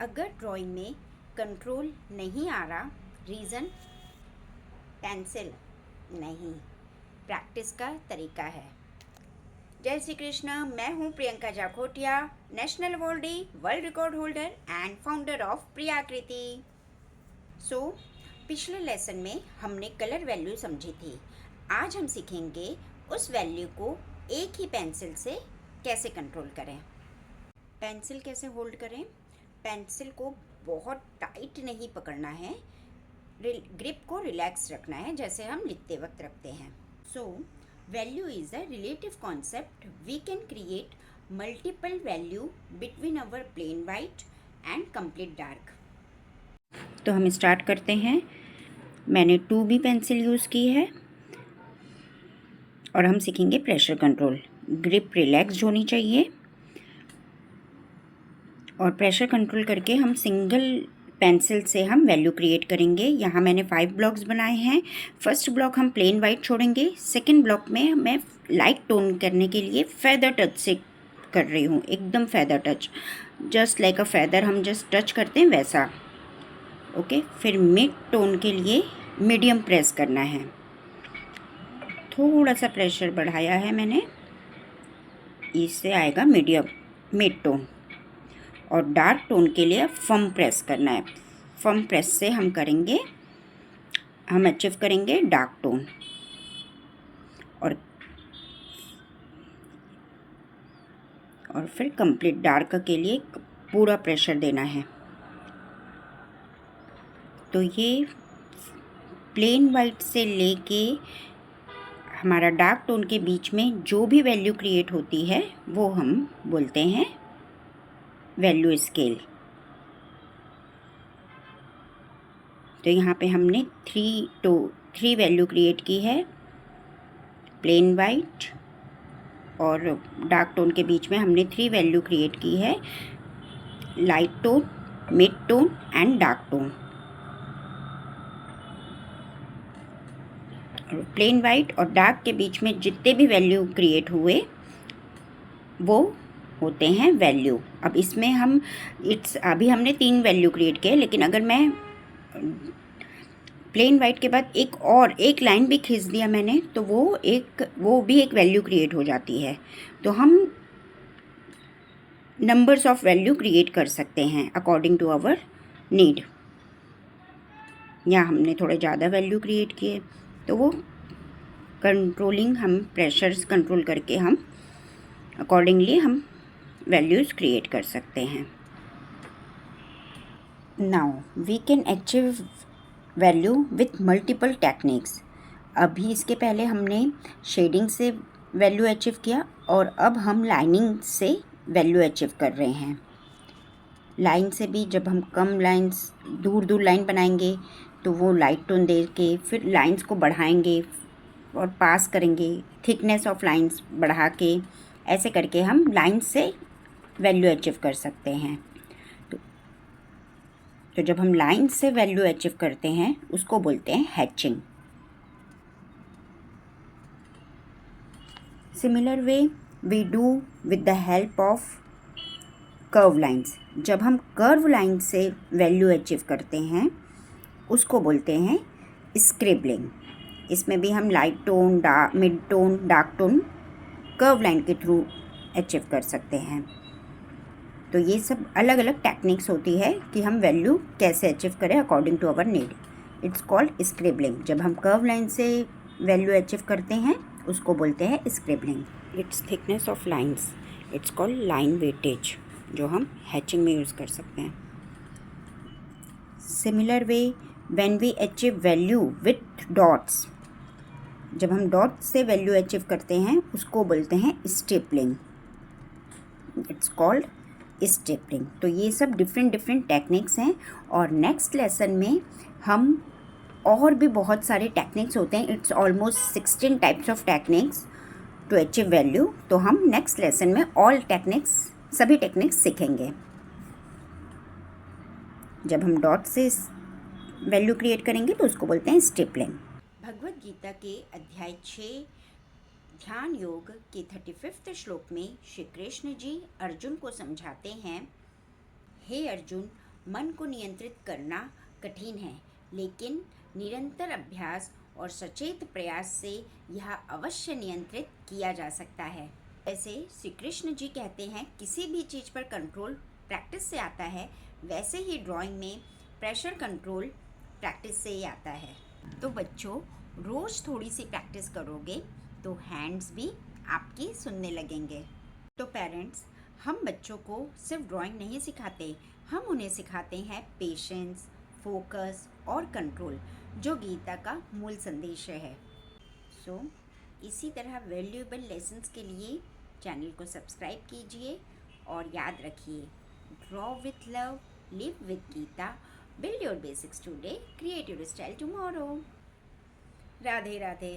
अगर ड्राइंग में कंट्रोल नहीं आ रहा, रीज़न पेंसिल नहीं, प्रैक्टिस का तरीका है। जय श्री कृष्ण। मैं हूँ Priyanka Jakhotia, national awardee, world record holder and founder of Priyakriti. पिछले लेसन में हमने कलर वैल्यू समझी थी। आज हम सीखेंगे उस वैल्यू को एक ही पेंसिल से कैसे कंट्रोल करें। पेंसिल कैसे होल्ड करें। पेंसिल को बहुत टाइट नहीं पकड़ना है, ग्रिप को रिलैक्स रखना है, जैसे हम लिखते वक्त रखते हैं। Value is a relative concept. We can create multiple value between our plain white and complete dark. तो हम स्टार्ट करते हैं। मैंने 2B पेंसिल यूज़ की है और हम सीखेंगे प्रेशर कंट्रोल। ग्रिप रिलैक्स्ड होनी चाहिए और प्रेशर कंट्रोल करके हम सिंगल पेंसिल से हम वैल्यू क्रिएट करेंगे। यहाँ मैंने 5 ब्लॉक्स बनाए हैं। फर्स्ट ब्लॉक हम प्लेन वाइट छोड़ेंगे। सेकंड ब्लॉक में मैं लाइट टोन करने के लिए फेदर टच से कर रही हूँ, एकदम feather touch, just like a feather हम जस्ट टच करते हैं वैसा। ओके, फिर मिड टोन के लिए मीडियम प्रेस करना है। थोड़ा सा प्रेशर बढ़ाया है मैंने, इससे आएगा मीडियम मिड टोन। और डार्क टोन के लिए फर्म प्रेस करना है। फर्म प्रेस से हम अचीव करेंगे डार्क टोन। और फिर कंप्लीट डार्क के लिए पूरा प्रेशर देना है। तो ये प्लेन वाइट से लेके हमारा डार्क टोन के बीच में जो भी वैल्यू क्रिएट होती है वो हम बोलते हैं वैल्यू स्केल। तो यहाँ पे हमने 3 वैल्यू क्रिएट की है, प्लेन वाइट और डार्क टोन के बीच में हमने 3 वैल्यू क्रिएट की है, light tone, mid tone and dark tone. Plain white और डार्क के बीच में जितने भी वैल्यू क्रिएट हुए वो होते हैं वैल्यू। अब इसमें अभी हमने 3 वैल्यू क्रिएट किए, लेकिन अगर मैं प्लेन वाइट के बाद एक लाइन भी खींच दिया मैंने तो वो भी एक वैल्यू क्रिएट हो जाती है। तो हम नंबर्स ऑफ वैल्यू क्रिएट कर सकते हैं अकॉर्डिंग टू आवर नीड। यहाँ हमने थोड़े ज़्यादा वैल्यू क्रिएट किए तो वो कंट्रोलिंग, हम प्रेशर्स कंट्रोल करके हम अकॉर्डिंगली हम वैल्यूज़ क्रिएट कर सकते हैं। Now we can achieve value with multiple techniques. अभी इसके पहले हमने शेडिंग से वैल्यू अचीव किया और अब हम लाइनिंग से वैल्यू अचीव कर रहे हैं। लाइन से भी जब हम कम लाइंस, दूर लाइन बनाएंगे तो वो लाइट टोन दे के फिर लाइंस को बढ़ाएंगे और पास करेंगे, थिकनेस ऑफ लाइंस बढ़ा के, ऐसे करके हम लाइन से वैल्यू अचीव कर सकते हैं। तो जब हम लाइन से वैल्यू अचीव करते हैं उसको बोलते हैं hatching. Similar way we do with the help of curve lines. जब हम कर्व लाइन से वैल्यू अचीव करते हैं उसको बोलते हैं स्क्रिबलिंग। इसमें भी हम light tone, mid tone, dark tone curve line के थ्रू अचीव कर सकते हैं। तो ये सब अलग अलग टेक्निक्स होती है कि हम वैल्यू कैसे अचीव करें according to our need. It's called scribbling. जब हम कर्व लाइन से वैल्यू अचीव करते हैं उसको बोलते हैं scribbling. It's thickness of lines, it's called line weightage, जो हम हैचिंग में यूज़ कर सकते हैं। Similar way when we achieve value with dots, जब हम डॉट से वैल्यू अचीव करते हैं उसको बोलते हैं स्टेपलिंग। It's called stippling. तो ये सब डिफरेंट टेक्निक्स हैं और नेक्स्ट लेसन में हम और भी बहुत सारे टेक्निक्स होते हैं। It's almost 16 types of techniques to achieve value. तो हम नेक्स्ट लेसन में सभी टेक्निक्स सीखेंगे। जब हम डॉट से वैल्यू क्रिएट करेंगे तो उसको बोलते हैं स्टेपलिंग। भगवद गीता के अध्याय 6 ध्यान योग के 35वें श्लोक में श्री कृष्ण जी अर्जुन को समझाते हैं, हे अर्जुन, मन को नियंत्रित करना कठिन है, लेकिन निरंतर अभ्यास और सचेत प्रयास से यह अवश्य नियंत्रित किया जा सकता है। जैसे श्री कृष्ण जी कहते हैं, किसी भी चीज़ पर कंट्रोल प्रैक्टिस से आता है, वैसे ही ड्राइंग में प्रेशर कंट्रोल प्रैक्टिस से ही आता है। तो बच्चों, रोज़ थोड़ी सी प्रैक्टिस करोगे तो हैंड्स भी आपकी सुनने लगेंगे। तो पेरेंट्स, हम बच्चों को सिर्फ ड्राइंग नहीं सिखाते, हम उन्हें सिखाते हैं पेशेंस, फोकस और कंट्रोल, जो गीता का मूल संदेश है। सो इसी तरह वैल्यूएबल लेसन्स के लिए चैनल को सब्सक्राइब कीजिए और याद रखिए, draw with love, live with Geeta, build your basics today, create your style tomorrow. Radhe Radhe.